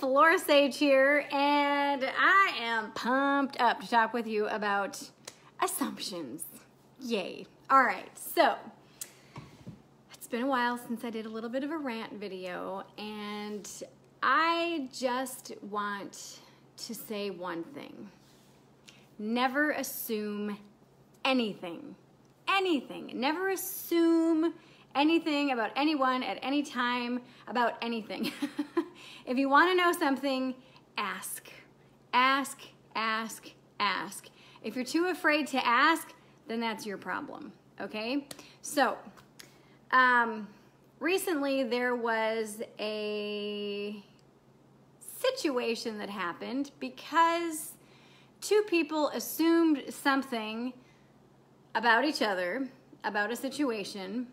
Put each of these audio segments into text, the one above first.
Flora Sage here, and I am pumped up to talk with you about assumptions. Yay. All right, so it's been a while since I did a little bit of a rant video, and I just want to say one thing. Never assume anything. Anything. Never assume anything about anyone at any time about anything. If you want to know something, ask. Ask, ask, ask. If you're too afraid to ask, then that's your problem, okay? So, recently there was a situation that happened because two people assumed something about each other, about a situation,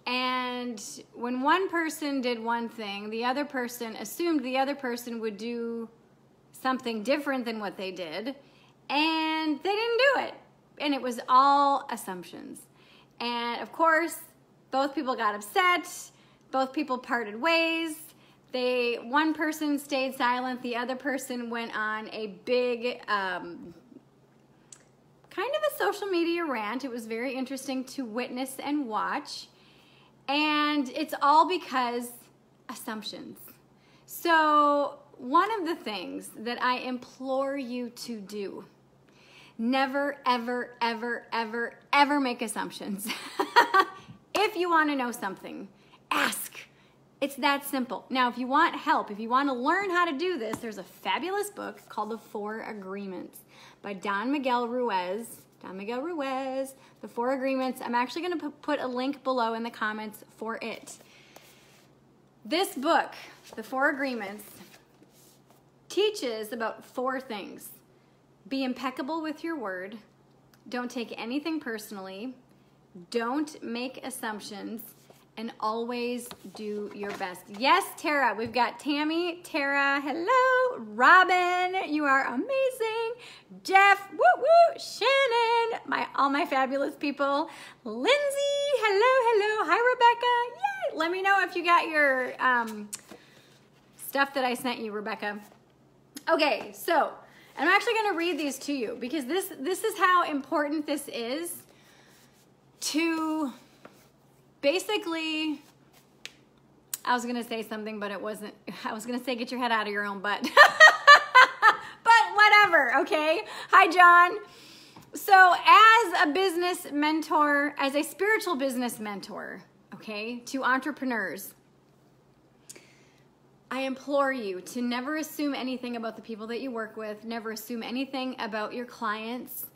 and when one person did one thing, the other person assumed the other person would do something different than what they did, and they didn't do it. And it was all assumptions. And of course, both people got upset, both people parted ways. One person stayed silent, the other person went on a big, kind of a social media rant. It was very interesting to witness and watch. And it's all because assumptions. So one of the things that I implore you to do, never, ever, ever, ever, ever make assumptions. If you want to know something, ask. It's that simple. Now, if you want help, if you want to learn how to do this, there's a fabulous book called The 4 Agreements by Don Miguel Ruiz. The 4 Agreements. I'm actually going to put a link below in the comments for it. This book, The 4 Agreements, teaches about 4 things. Be impeccable with your word. Don't take anything personally. Don't make assumptions. And always do your best. Yes, Tara, we've got Tammy, Tara, hello, Robin, you are amazing, Jeff, woo woo, Shannon, all my fabulous people, Lindsay, hello, hi Rebecca, yay, let me know if you got your stuff that I sent you, Rebecca. Okay, so I'm actually gonna read these to you because this is how important this is to basically, I was going to say something, but it wasn't. I was going to say get your head out of your own butt. But whatever, okay? Hi, John. So as a business mentor, as a spiritual business mentor, okay, to entrepreneurs, I implore you to never assume anything about the people that you work with. Never assume anything about your clients.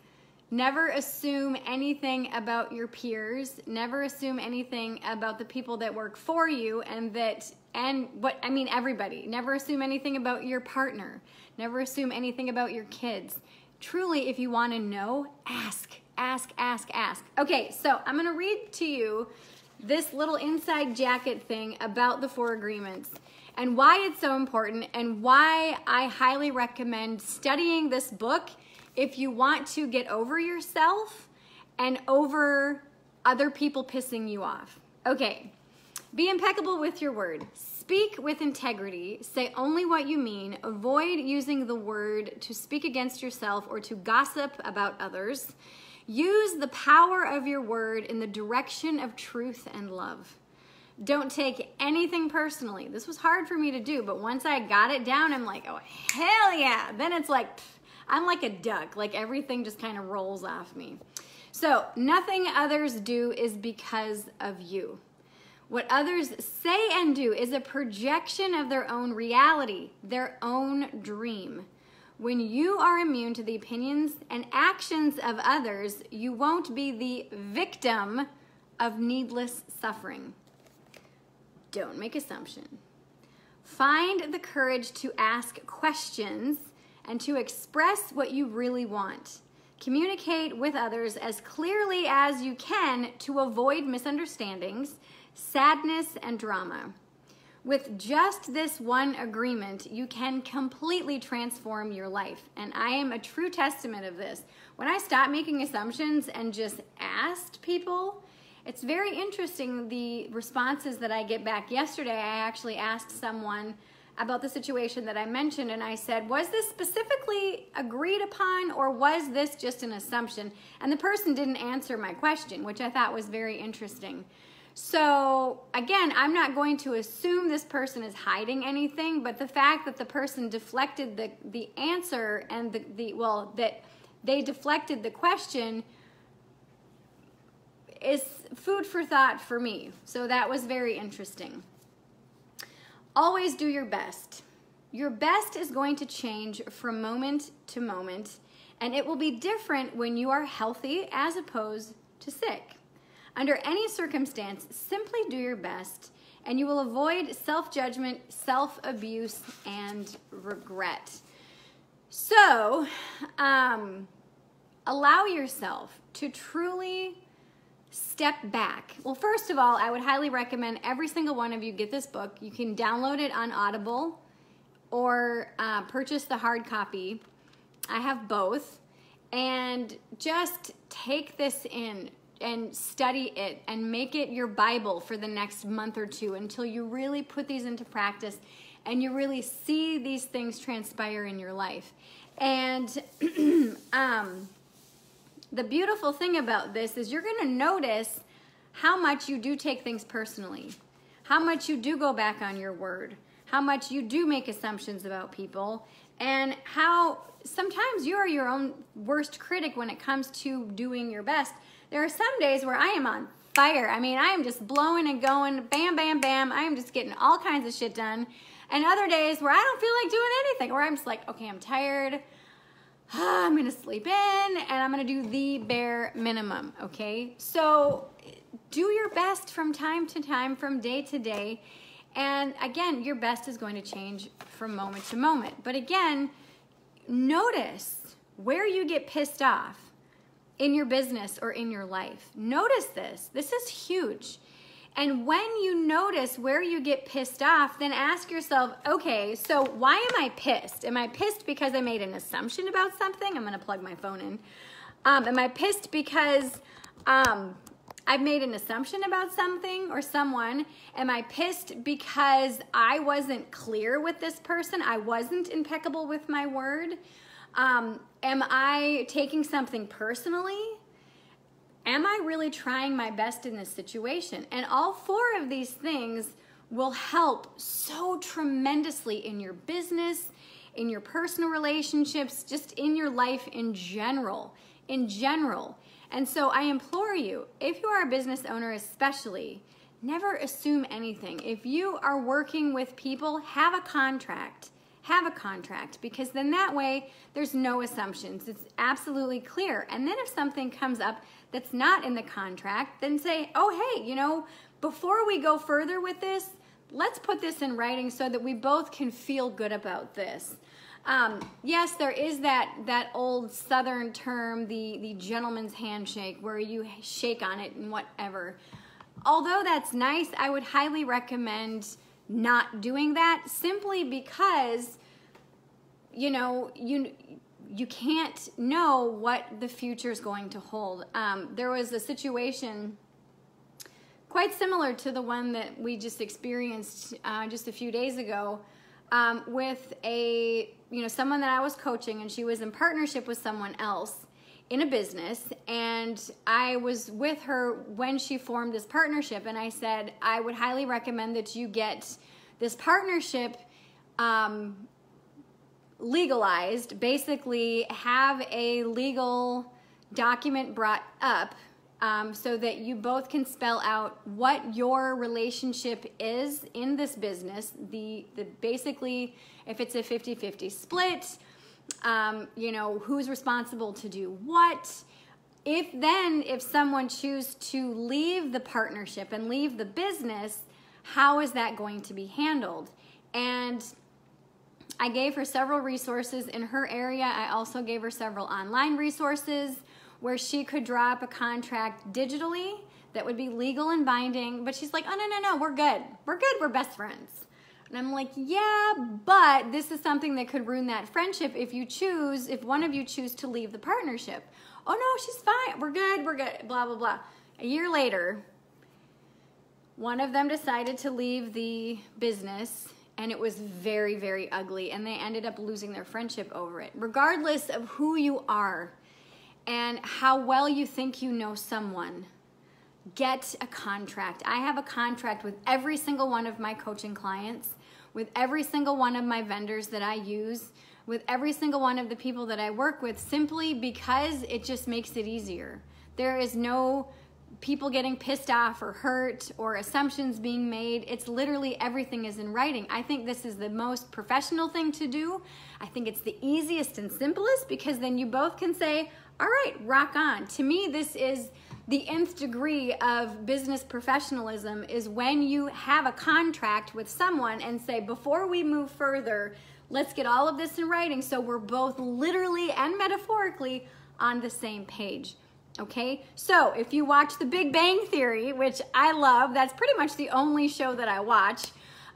Never assume anything about your peers. Never assume anything about the people that work for you everybody. Never assume anything about your partner. Never assume anything about your kids. Truly, if you want to know, ask, ask, ask, ask. Okay, so I'm going to read to you this little inside jacket thing about the 4 Agreements and why it's so important and why I highly recommend studying this book if you want to get over yourself and over other people pissing you off. Okay, be impeccable with your word. Speak with integrity. Say only what you mean. Avoid using the word to speak against yourself or to gossip about others. Use the power of your word in the direction of truth and love. Don't take anything personally. This was hard for me to do, but once I got it down, I'm like, oh, hell yeah. Then it's like, I'm like a duck, like everything just kind of rolls off me. So nothing others do is because of you. What others say and do is a projection of their own reality, their own dream. When you are immune to the opinions and actions of others, you won't be the victim of needless suffering. Don't make assumptions. Find the courage to ask questions and to express what you really want. Communicate with others as clearly as you can to avoid misunderstandings, sadness, and drama. With just this one agreement, you can completely transform your life. And I am a true testament of this. When I stopped making assumptions and just asked people, it's very interesting the responses that I get back. Yesterday, I actually asked someone about the situation that I mentioned, and I said, was this specifically agreed upon, or was this just an assumption? And the person didn't answer my question, which I thought was very interesting. So again, I'm not going to assume this person is hiding anything, but the fact that the person deflected the answer and that they deflected the question is food for thought for me. So that was very interesting. Always do your best. Your best is going to change from moment to moment, and it will be different when you are healthy as opposed to sick. Under any circumstance, simply do your best, and you will avoid self-judgment, self-abuse, and regret. So, allow yourself to truly step back. Well, first of all, I would highly recommend every single one of you get this book. You can download it on Audible or purchase the hard copy. I have both. And just take this in and study it and make it your Bible for the next month or two until you really put these into practice and you really see these things transpire in your life. And the beautiful thing about this is you're going to notice how much you do take things personally, how much you do go back on your word, how much you do make assumptions about people, and how sometimes you are your own worst critic when it comes to doing your best. There are some days where I am on fire. I mean, I am just blowing and going, bam, bam, bam. I am just getting all kinds of shit done. And other days where I don't feel like doing anything, where I'm just like, okay, I'm tired. I'm gonna sleep in and I'm gonna do the bare minimum, okay? So do your best from time to time, from day to day. And again, your best is going to change from moment to moment. But again, notice where you get pissed off in your business or in your life. Notice this. This is huge. And when you notice where you get pissed off, then ask yourself, okay, so why am I pissed? Am I pissed because I made an assumption about something? I'm gonna plug my phone in. Am I pissed because I've made an assumption about something or someone? Am I pissed because I wasn't clear with this person? I wasn't impeccable with my word? Am I taking something personally? Am I really trying my best in this situation? And all four of these things will help so tremendously in your business, in your personal relationships, just in your life in general. And so I implore you, if you are a business owner especially, never assume anything. If you are working with people, have a contract. Have a contract, because then that way there's no assumptions. It's absolutely clear. And then if something comes up that's not in the contract, then say, oh, hey, you know, before we go further with this, let's put this in writing so that we both can feel good about this. Yes, there is that old Southern term, the gentleman's handshake, where you shake on it and whatever. Although that's nice, I would highly recommend not doing that, simply because, you know, you can't know what the future is going to hold. There was a situation quite similar to the one that we just experienced just a few days ago with someone that I was coaching, and she was in partnership with someone else in a business, and I was with her when she formed this partnership, and I said, I would highly recommend that you get this partnership legalized, basically have a legal document brought up so that you both can spell out what your relationship is in this business, basically if it's a 50-50 split, who's responsible to do what. If someone chooses to leave the partnership and leave the business, how is that going to be handled? And I gave her several resources in her area. I also gave her several online resources where she could draw up a contract digitally that would be legal and binding. But she's like, oh, no, we're good. We're best friends. And I'm like, yeah, but this is something that could ruin that friendship if one of you choose to leave the partnership. Oh no, she's fine. We're good, blah, blah, blah. A year later, one of them decided to leave the business, and it was very, very ugly, and they ended up losing their friendship over it. Regardless of who you are and how well you think you know someone, get a contract. I have a contract with every single one of my coaching clients, with every single one of my vendors that I use, with every single one of the people that I work with, simply because it just makes it easier. There is no people getting pissed off or hurt or assumptions being made. It's literally everything is in writing. I think this is the most professional thing to do. I think it's the easiest and simplest, because then you both can say, all right, rock on. To me, this is the nth degree of business professionalism, is when you have a contract with someone and say, before we move further, let's get all of this in writing so we're both literally and metaphorically on the same page. Okay, so if you watch The Big Bang Theory, which I love, that's pretty much the only show that I watch.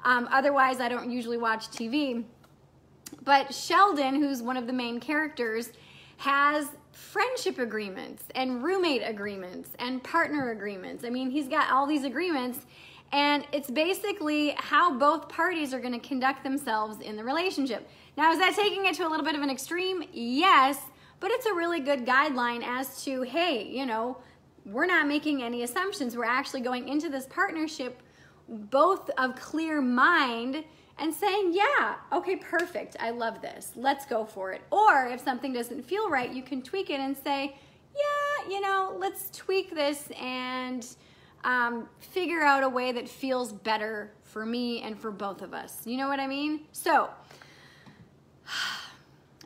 Otherwise, I don't usually watch TV. But Sheldon, who's one of the main characters, has friendship agreements and roommate agreements and partner agreements. I mean, he's got all these agreements, and it's basically how both parties are going to conduct themselves in the relationship. Now, is that taking it to a little bit of an extreme? Yes. But it's a really good guideline as to, hey, you know, we're not making any assumptions. We're actually going into this partnership both of clear mind and saying, yeah, okay, perfect. I love this. Let's go for it. Or if something doesn't feel right, you can tweak it and say, yeah, you know, let's tweak this and figure out a way that feels better for me and for both of us. You know what I mean? So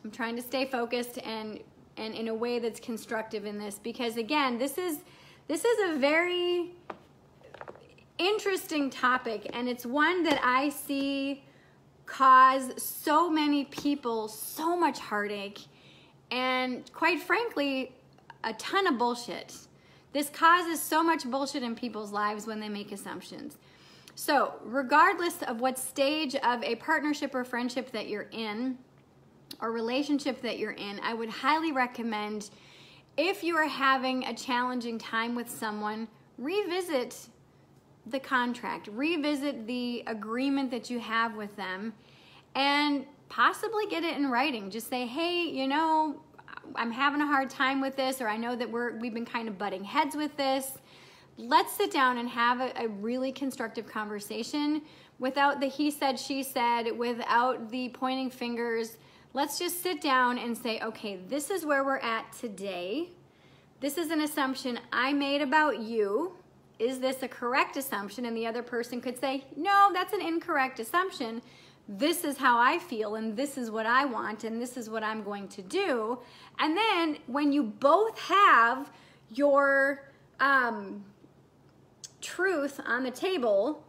I'm trying to stay focused and in a way that's constructive in this, because again, this is a very interesting topic, and it's one that I see cause so many people so much heartache and, quite frankly, a ton of bullshit. This causes so much bullshit in people's lives when they make assumptions. So regardless of what stage of a partnership or friendship that you're in, or relationship that you're in, I would highly recommend, if you are having a challenging time with someone, revisit the contract, revisit the agreement that you have with them, and possibly get it in writing. Just say, hey, you know, I'm having a hard time with this, or I know that we've been kind of butting heads with this. Let's sit down and have a really constructive conversation without the he said, she said, without the pointing fingers. Let's just sit down and say, okay, this is where we're at today. This is an assumption I made about you. Is this a correct assumption? And the other person could say, no, that's an incorrect assumption. This is how I feel, and this is what I want, and this is what I'm going to do. And then when you both have your truth on the table,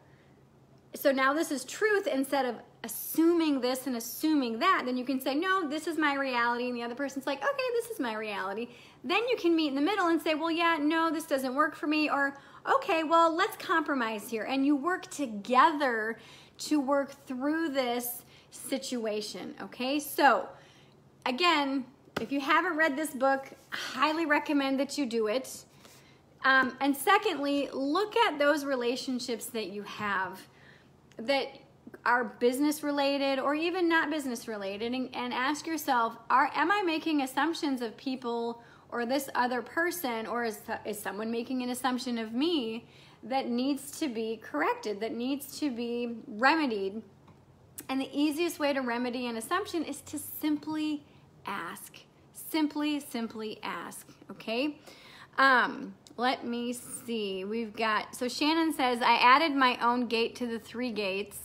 so now this is truth instead of assuming this and assuming that, then you can say, no, this is my reality, and the other person's like, okay, this is my reality. Then you can meet in the middle and say, well, yeah, no, this doesn't work for me, or okay, well, let's compromise here, and you work together to work through this situation, okay? So again, if you haven't read this book, I highly recommend that you do it. And secondly, look at those relationships that you have that are business related or even not business related, and ask yourself, am I making assumptions of people or this other person, or is someone making an assumption of me that needs to be corrected, that needs to be remedied? And the easiest way to remedy an assumption is to simply ask. Simply ask, okay? Let me see. We've got, so Shannon says, I added my own gate to the 3 gates.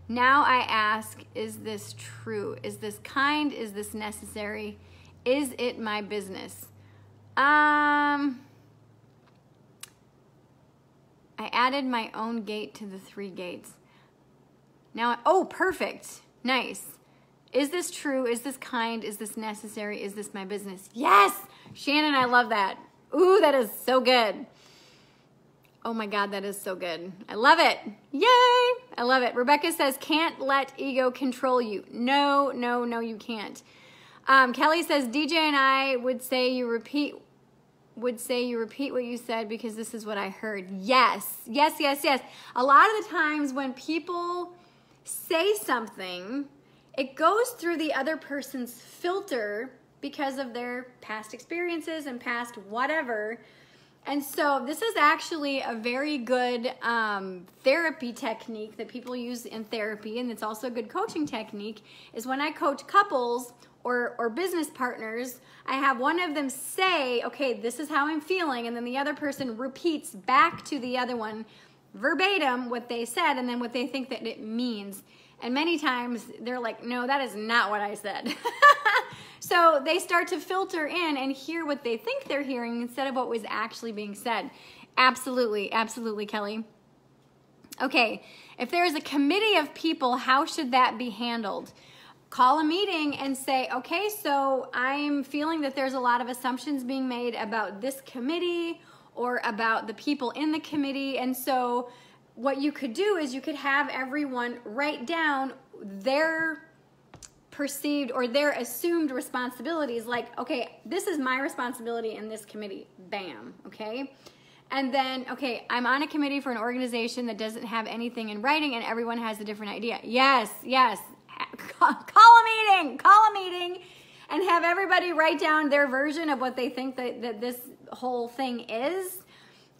Now I ask, is this true? Is this kind? Is this necessary? Is it my business? I added my own gate to the 3 gates. Now, oh, perfect. Nice. Is this true? Is this kind? Is this necessary? Is this my business? Yes! Shannon, I love that. Ooh, that is so good. Oh my God, that is so good. I love it. Yay! I love it. Rebecca says, can't let ego control you. No, you can't. Kelly says, DJ and I would say you repeat what you said because this is what I heard. Yes. A lot of the times when people say something, it goes through the other person's filter because of their past experiences and past whatever. And so this is actually a very good therapy technique that people use in therapy, and it's also a good coaching technique, is when I coach couples or business partners, I have one of them say, okay, this is how I'm feeling, and then the other person repeats back to the other one verbatim what they said and then what they think that it means. And many times they're like, no, that is not what I said. So they start to filter in and hear what they think they're hearing instead of what was actually being said. Absolutely, absolutely, Kelly. Okay, if there is a committee of people, how should that be handled? Call a meeting and say, okay, so I'm feeling that there's a lot of assumptions being made about this committee or about the people in the committee. And so what you could do is you could have everyone write down their perceived or their assumed responsibilities, like, okay, this is my responsibility in this committee, bam, okay? And then, okay, I'm on a committee for an organization that doesn't have anything in writing and everyone has a different idea. Yes, yes, call a meeting and have everybody write down their version of what they think that this whole thing is,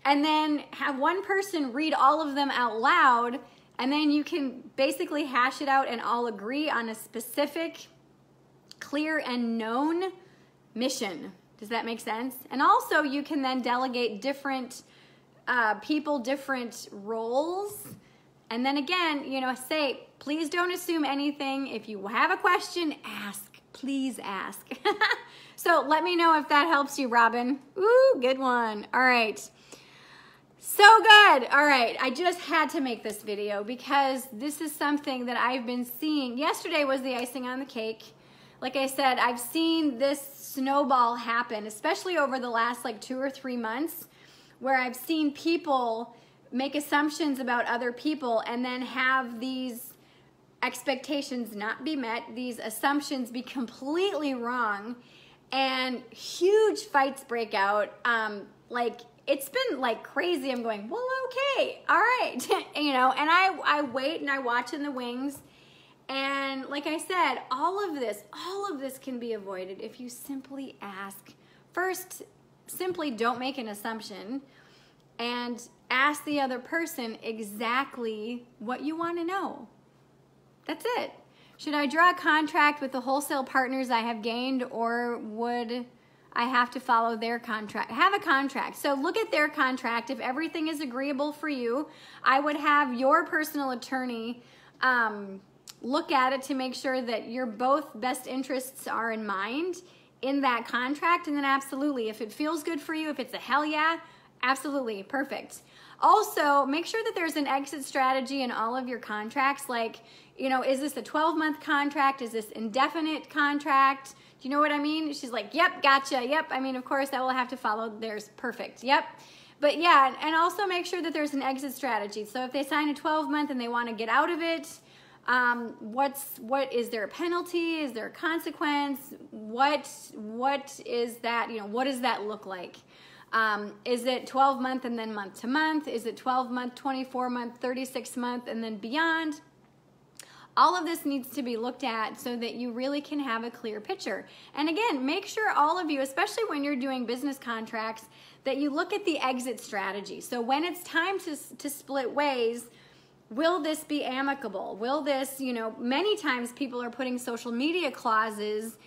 and then have one person read all of them out loud. And then you can basically hash it out and all agree on a specific, clear and known mission. Does that make sense? And also you can then delegate different people, different roles. And then again, you know, say, please don't assume anything. If you have a question, ask. Please ask. So let me know if that helps you, Robin. Ooh, good one. All right. So good. All right. I just had to make this video because this is something that I've been seeing. Yesterday was the icing on the cake. Like I said, I've seen this snowball happen, especially over the last like 2 or 3 months, where I've seen people make assumptions about other people and then have these expectations not be met, these assumptions be completely wrong, and huge fights break out. Like, it's been like crazy. I'm going, well, okay, all right. You know, and I wait and I watch in the wings. And like I said, all of this can be avoided if you simply ask. First, simply don't make an assumption and ask the other person exactly what you want to know. That's it. Should I draw a contract with the wholesale partners I have gained, or would I have to follow their contract? Have a contract. So look at their contract. If everything is agreeable for you, I would have your personal attorney look at it to make sure that your both best interests are in mind in that contract. And then absolutely, if it feels good for you, if it's a hell yeah, absolutely, perfect. Also, make sure that there's an exit strategy in all of your contracts. Like, you know, is this a 12-month contract? Is this indefinite contract? Do you know what I mean? She's like, yep, gotcha, yep. I mean, of course, I will have to follow theirs, perfect, yep. But yeah, and also make sure that there's an exit strategy. So if they sign a 12-month and they want to get out of it, what is there a penalty? Is there a consequence? What is that? You know, what does that look like? Is it 12-month and then month to month? Is it 12-month, 24-month, 36-month, and then beyond? All of this needs to be looked at so that you really can have a clear picture. And again, make sure all of you, especially when you're doing business contracts, that you look at the exit strategy. So when it's time to split ways, will this be amicable? Will this, you know, many times people are putting social media clauses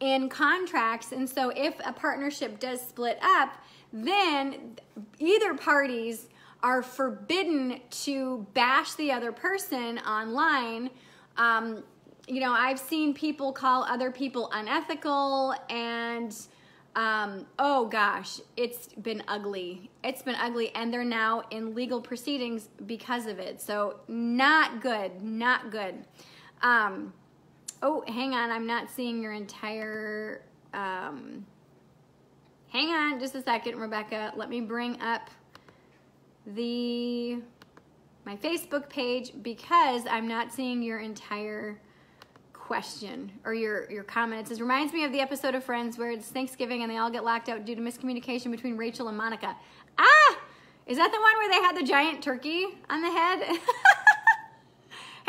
in contracts. And so if a partnership does split up, then either parties are forbidden to bash the other person online. You know, I've seen people call other people unethical, and oh gosh, it's been ugly. It's been ugly, and they're now in legal proceedings because of it. So not good, not good. Oh, hang on, I'm not seeing your entire, hang on just a second, Rebecca. Let me bring up my Facebook page because I'm not seeing your entire question or your comment. It says, reminds me of the episode of Friends where it's Thanksgiving and they all get locked out due to miscommunication between Rachel and Monica. Ah, is that the one where they had the giant turkey on the head?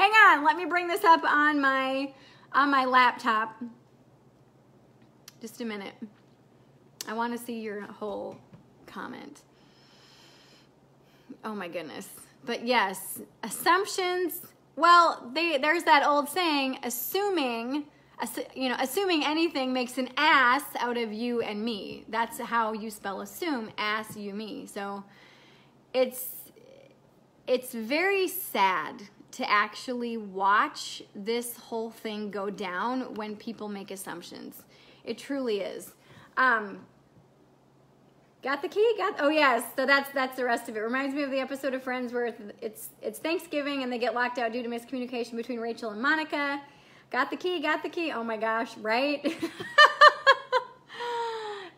Hang on, let me bring this up on my laptop. Just a minute. I want to see your whole comment. Oh my goodness. But yes, assumptions. Well, there's that old saying, assuming anything makes an ass out of you and me. That's how you spell assume, ass, you, me. So it's very sad to actually watch this whole thing go down when people make assumptions. It truly is. Got the key? Oh yes, so that's the rest of it. Reminds me of the episode of Friends where it's Thanksgiving and they get locked out due to miscommunication between Rachel and Monica. Got the key, oh my gosh, right?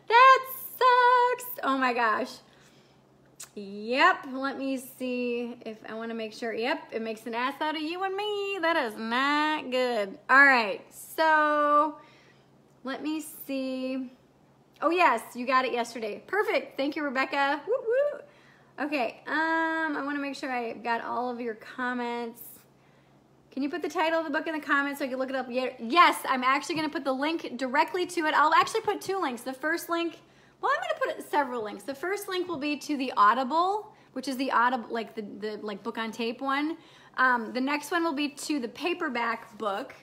That sucks. Oh my gosh. Yep, let me see if I want to make sure. Yep, it makes an ass out of you and me. That is not good. All right, so let me see. Oh yes, you got it yesterday. Perfect. Thank you, Rebecca. Woo woo. Okay, I want to make sure I got all of your comments. Can you put the title of the book in the comments so I can look it up? Yes, I'm actually going to put the link directly to it. I'll actually put 2 links. The first link, well, I'm going to put several links. The first link will be to the Audible, which is the Audible, like the book on tape one. The next one will be to the paperback book.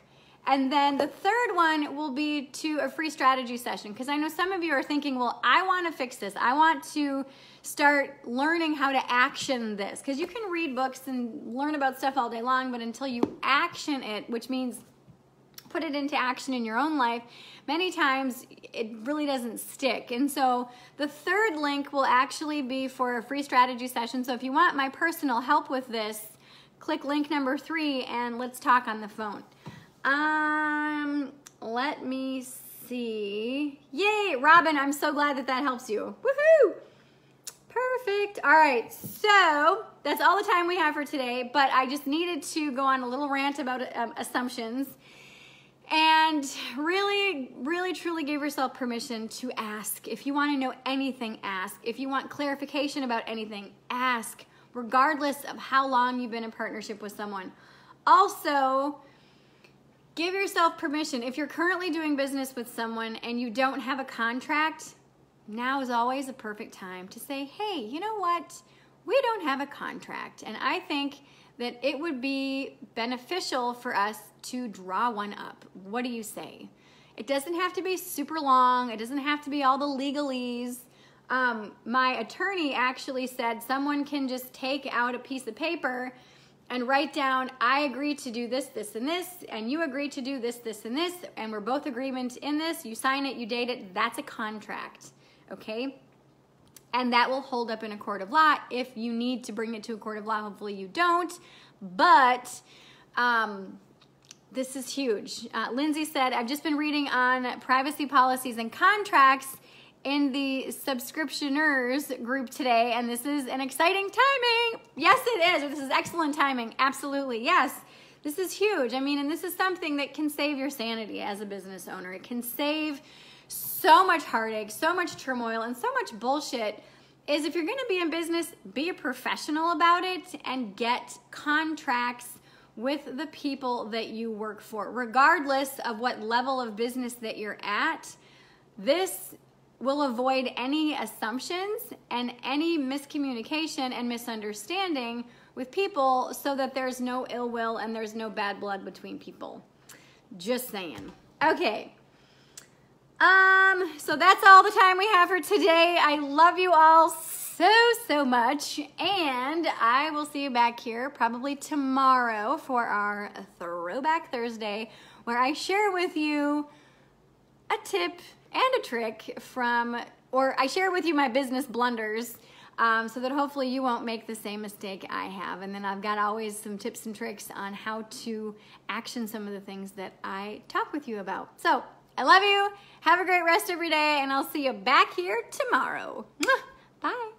And then the third one will be to a free strategy session, because I know some of you are thinking, well, I want to fix this. I want to start learning how to action this, because you can read books and learn about stuff all day long, but until you action it, which means put it into action in your own life, many times it really doesn't stick. And so the third link will actually be for a free strategy session. So if you want my personal help with this, click link number 3 and let's talk on the phone. Let me see. Yay, Robin, I'm so glad that helps you. Woohoo! Perfect. All right, so that's all the time we have for today, but I just needed to go on a little rant about assumptions and really, really, truly give yourself permission to ask. If you want to know anything, ask. If you want clarification about anything, ask, regardless of how long you've been in partnership with someone. Also, give yourself permission. If you're currently doing business with someone and you don't have a contract, now is always a perfect time to say, hey, you know what? We don't have a contract. And I think that it would be beneficial for us to draw one up. What do you say? It doesn't have to be super long. It doesn't have to be all the legalese. My attorney actually said someone can just take out a piece of paper and write down, I agree to do this, this, and this, and you agree to do this, this, and this, and we're both agreement in this. You sign it, you date it. That's a contract, okay? And that will hold up in a court of law. If you need to bring it to a court of law, hopefully you don't. But this is huge. Lindsay said, I've just been reading on privacy policies and contracts in the subscriptioners group today, and this is an exciting timing. Yes, it is. This is excellent timing. Absolutely. Yes, this is huge. I mean, and this is something that can save your sanity as a business owner. It can save so much heartache, so much turmoil, and so much bullshit. Is if you're going to be in business, be a professional about it and get contracts with the people that you work for, regardless of what level of business that you're at. This will avoid any assumptions and any miscommunication and misunderstanding with people, so that there's no ill will and there's no bad blood between people. Just saying. Okay. So that's all the time we have for today. I love you all so much, and I will see you back here probably tomorrow for our Throwback Thursday, where I share with you a tip and a trick or I share with you my business blunders, so that hopefully you won't make the same mistake I have. And then I've got always some tips and tricks on how to action some of the things that I talk with you about. So I love you. Have a great rest of your day, and I'll see you back here tomorrow. Bye.